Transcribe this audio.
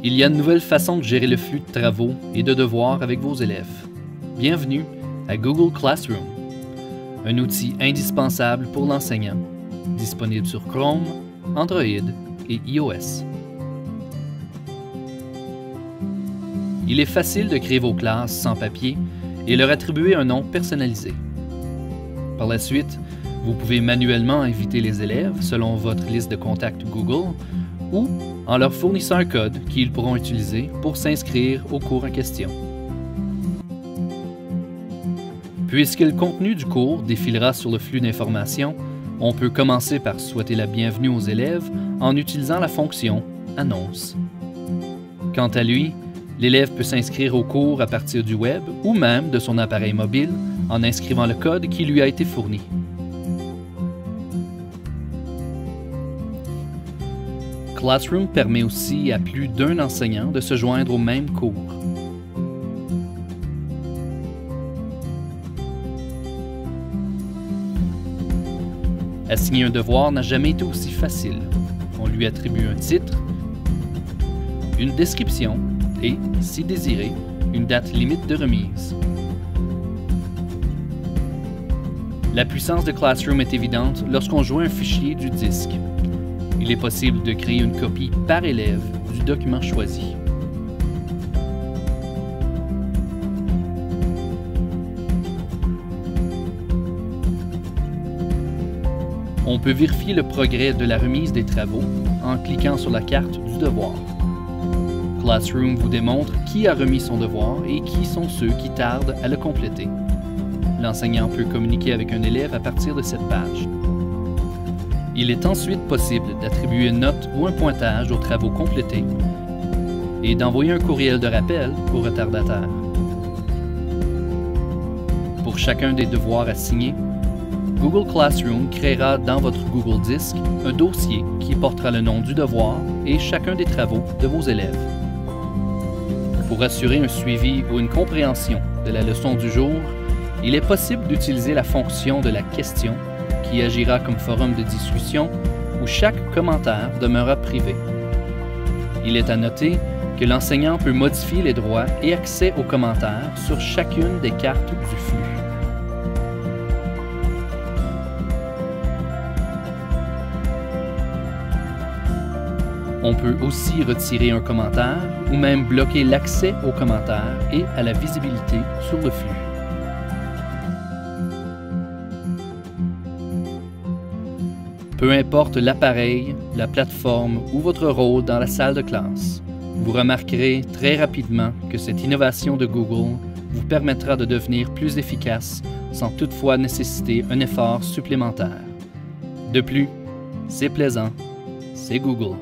Il y a de nouvelles façons de gérer le flux de travaux et de devoirs avec vos élèves. Bienvenue à Google Classroom, un outil indispensable pour l'enseignant, disponible sur Chrome, Android et iOS. Il est facile de créer vos classes sans papier et leur attribuer un nom personnalisé. Par la suite, vous pouvez manuellement inviter les élèves selon votre liste de contacts Google ou en leur fournissant un code qu'ils pourront utiliser pour s'inscrire au cours en question. Puisque le contenu du cours défilera sur le flux d'informations, on peut commencer par souhaiter la bienvenue aux élèves en utilisant la fonction « Annonce ». Quant à lui, l'élève peut s'inscrire au cours à partir du web ou même de son appareil mobile en inscrivant le code qui lui a été fourni. Classroom permet aussi à plus d'un enseignant de se joindre au même cours. Assigner un devoir n'a jamais été aussi facile. On lui attribue un titre, une description et, si désiré, une date limite de remise. La puissance de Classroom est évidente lorsqu'on joint un fichier du disque. Il est possible de créer une copie par élève du document choisi. On peut vérifier le progrès de la remise des travaux en cliquant sur la carte du devoir. Classroom vous démontre qui a remis son devoir et qui sont ceux qui tardent à le compléter. L'enseignant peut communiquer avec un élève à partir de cette page. Il est ensuite possible d'attribuer une note ou un pointage aux travaux complétés et d'envoyer un courriel de rappel au retardataire. Pour chacun des devoirs assignés, Google Classroom créera dans votre Google Disc un dossier qui portera le nom du devoir et chacun des travaux de vos élèves. Pour assurer un suivi ou une compréhension de la leçon du jour, il est possible d'utiliser la fonction de la question qui agira comme forum de discussion où chaque commentaire demeurera privé. Il est à noter que l'enseignant peut modifier les droits et accès aux commentaires sur chacune des cartes du flux. On peut aussi retirer un commentaire ou même bloquer l'accès aux commentaires et à la visibilité sur le flux. Peu importe l'appareil, la plateforme ou votre rôle dans la salle de classe, vous remarquerez très rapidement que cette innovation de Google vous permettra de devenir plus efficace sans toutefois nécessiter un effort supplémentaire. De plus, c'est plaisant, c'est Google.